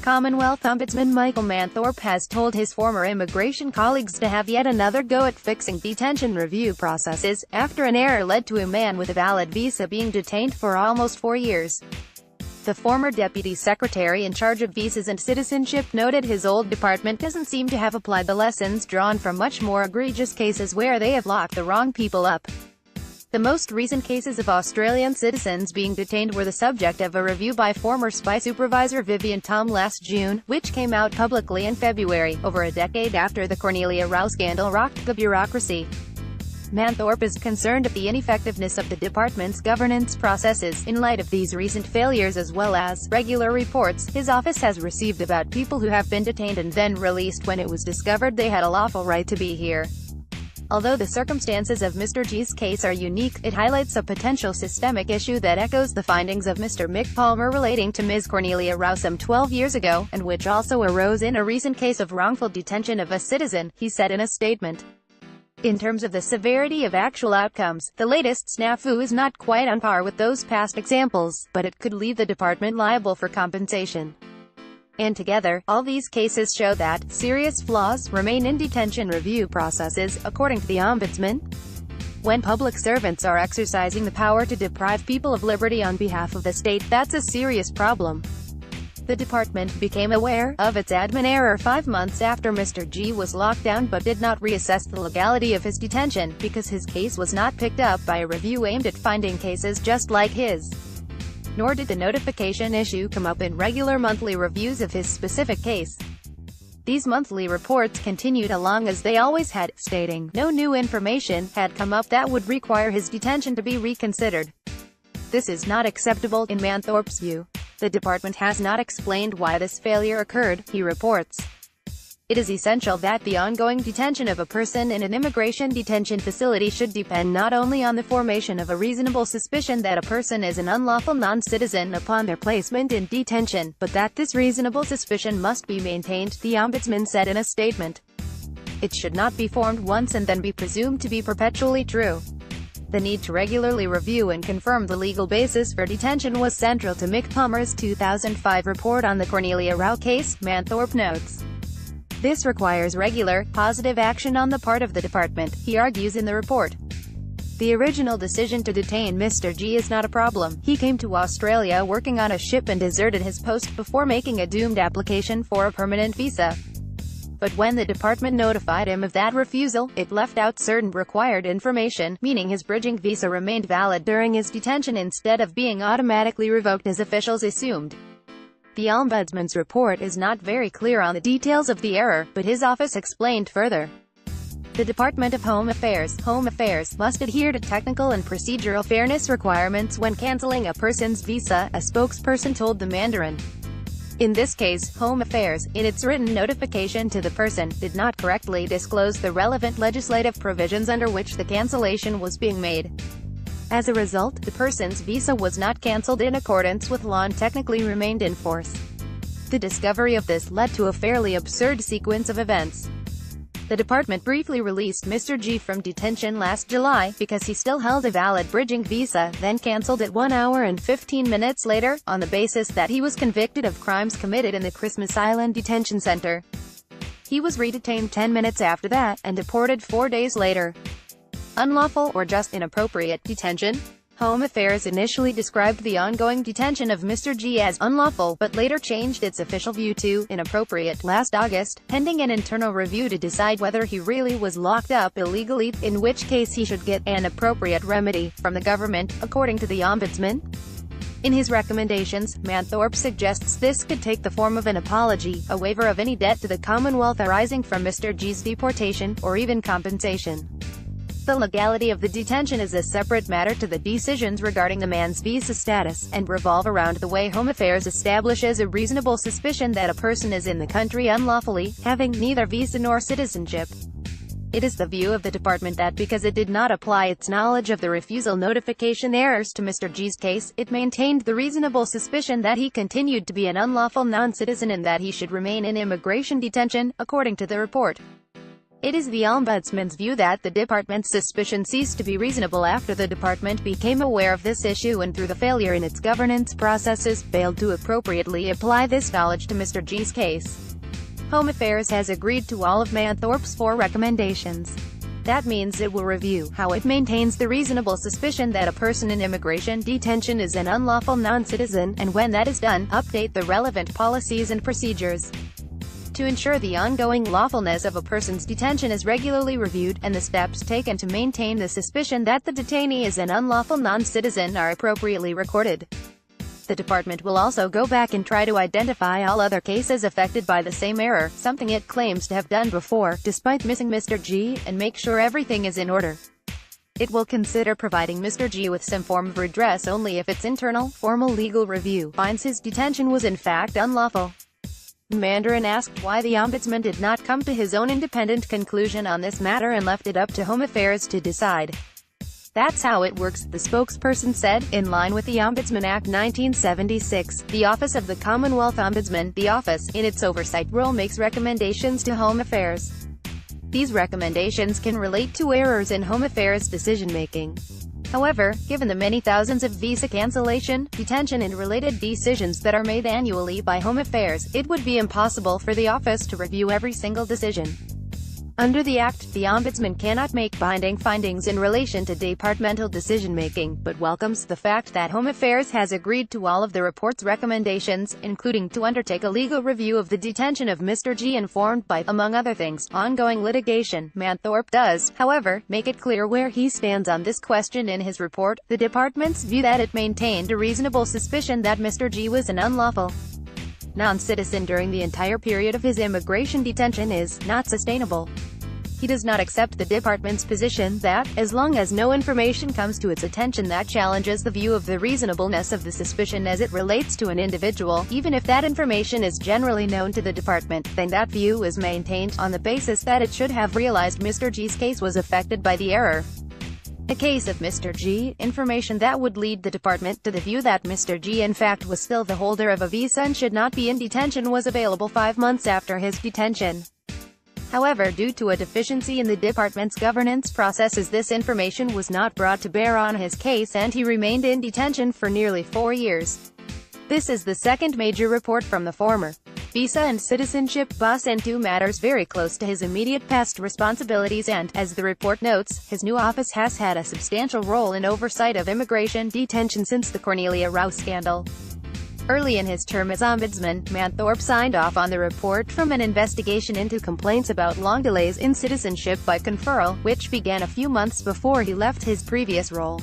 Commonwealth Ombudsman Michael Manthorpe has told his former immigration colleagues to have yet another go at fixing detention review processes, after an error led to a man with a valid visa being detained for almost 4 years. The former deputy secretary in charge of visas and citizenship noted his old department doesn't seem to have applied the lessons drawn from much more egregious cases where they have locked the wrong people up. The most recent cases of Australian citizens being detained were the subject of a review by former spy supervisor Vivian Tom last June, which came out publicly in February, over a decade after the Cornelia Rau scandal rocked the bureaucracy. Manthorpe is concerned at the ineffectiveness of the department's governance processes, in light of these recent failures as well as regular reports his office has received about people who have been detained and then released when it was discovered they had a lawful right to be here. Although the circumstances of Mr. G's case are unique, it highlights a potential systemic issue that echoes the findings of Mr. Mick Palmer relating to Ms. Cornelia Rau some 12 years ago, and which also arose in a recent case of wrongful detention of a citizen, he said in a statement. In terms of the severity of actual outcomes, the latest snafu is not quite on par with those past examples, but it could leave the department liable for compensation. And together, all these cases show that serious flaws remain in detention review processes, according to the Ombudsman. When public servants are exercising the power to deprive people of liberty on behalf of the state, that's a serious problem. The department became aware of its admin error 5 months after Mr. G was locked down but did not reassess the legality of his detention, because his case was not picked up by a review aimed at finding cases just like his. Nor did the notification issue come up in regular monthly reviews of his specific case. These monthly reports continued along as they always had, stating no new information had come up that would require his detention to be reconsidered. This is not acceptable, in Manthorpe's view. The department has not explained why this failure occurred, he reports. It is essential that the ongoing detention of a person in an immigration detention facility should depend not only on the formation of a reasonable suspicion that a person is an unlawful non-citizen upon their placement in detention, but that this reasonable suspicion must be maintained, the Ombudsman said in a statement. It should not be formed once and then be presumed to be perpetually true. The need to regularly review and confirm the legal basis for detention was central to Mick Palmer's 2005 report on the Cornelia Rau case, Manthorpe notes. This requires regular, positive action on the part of the department, he argues in the report. The original decision to detain Mr. G is not a problem. He came to Australia working on a ship and deserted his post before making a doomed application for a permanent visa. But when the department notified him of that refusal, it left out certain required information, meaning his bridging visa remained valid during his detention instead of being automatically revoked as officials assumed. The Ombudsman's report is not very clear on the details of the error, but his office explained further. The Department of Home Affairs must adhere to technical and procedural fairness requirements when canceling a person's visa, a spokesperson told the Mandarin. In this case, Home Affairs, in its written notification to the person, did not correctly disclose the relevant legislative provisions under which the cancellation was being made. As a result, the person's visa was not cancelled in accordance with law and technically remained in force. The discovery of this led to a fairly absurd sequence of events. The department briefly released Mr. G from detention last July, because he still held a valid bridging visa, then cancelled it 1 hour and 15 minutes later, on the basis that he was convicted of crimes committed in the Christmas Island detention center. He was redetained 10 minutes after that, and deported 4 days later. Unlawful, or just inappropriate, detention? Home Affairs initially described the ongoing detention of Mr. G as unlawful, but later changed its official view to inappropriate last August, pending an internal review to decide whether he really was locked up illegally, in which case he should get an appropriate remedy from the government, according to the Ombudsman. In his recommendations, Manthorpe suggests this could take the form of an apology, a waiver of any debt to the Commonwealth arising from Mr. G's deportation, or even compensation. The legality of the detention is a separate matter to the decisions regarding the man's visa status, and revolve around the way Home Affairs establishes a reasonable suspicion that a person is in the country unlawfully, having neither visa nor citizenship. It is the view of the department that because it did not apply its knowledge of the refusal notification errors to Mr. G's case, it maintained the reasonable suspicion that he continued to be an unlawful non-citizen and that he should remain in immigration detention, according to the report. It is the Ombudsman's view that the department's suspicion ceased to be reasonable after the department became aware of this issue and through the failure in its governance processes, failed to appropriately apply this knowledge to Mr. G's case. Home Affairs has agreed to all of Manthorpe's 4 recommendations. That means it will review how it maintains the reasonable suspicion that a person in immigration detention is an unlawful non-citizen, and when that is done, update the relevant policies and procedures to ensure the ongoing lawfulness of a person's detention is regularly reviewed, and the steps taken to maintain the suspicion that the detainee is an unlawful non-citizen are appropriately recorded. The department will also go back and try to identify all other cases affected by the same error, something it claims to have done before, despite missing Mr. G, and make sure everything is in order. It will consider providing Mr. G with some form of redress only if its internal, formal legal review finds his detention was in fact unlawful. Mandarin asked why the Ombudsman did not come to his own independent conclusion on this matter and left it up to Home Affairs to decide. That's how it works, the spokesperson said. In line with the Ombudsman Act 1976, the Office of the Commonwealth Ombudsman, the office, in its oversight role makes recommendations to Home Affairs. These recommendations can relate to errors in Home Affairs decision-making. However, given the many thousands of visa cancellation, detention and related decisions that are made annually by Home Affairs, it would be impossible for the office to review every single decision. Under the Act, the Ombudsman cannot make binding findings in relation to departmental decision-making, but welcomes the fact that Home Affairs has agreed to all of the report's recommendations, including to undertake a legal review of the detention of Mr. G informed by, among other things, ongoing litigation. Manthorpe does, however, make it clear where he stands on this question in his report. The department's view that it maintained a reasonable suspicion that Mr. G was an unlawful non-citizen during the entire period of his immigration detention is not sustainable. He does not accept the department's position that, as long as no information comes to its attention that challenges the view of the reasonableness of the suspicion as it relates to an individual, even if that information is generally known to the department, then that view is maintained, on the basis that it should have realized Mr. G's case was affected by the error. In the case of Mr. G, information that would lead the department to the view that Mr. G in fact was still the holder of a visa and should not be in detention was available 5 months after his detention. However, due to a deficiency in the department's governance processes, this information was not brought to bear on his case and he remained in detention for nearly 4 years. This is the second major report from the former visa and citizenship boss into matters very close to his immediate past responsibilities and, as the report notes, his new office has had a substantial role in oversight of immigration detention since the Cornelia Rao scandal. Early in his term as Ombudsman, Manthorpe signed off on the report from an investigation into complaints about long delays in citizenship by conferral, which began a few months before he left his previous role.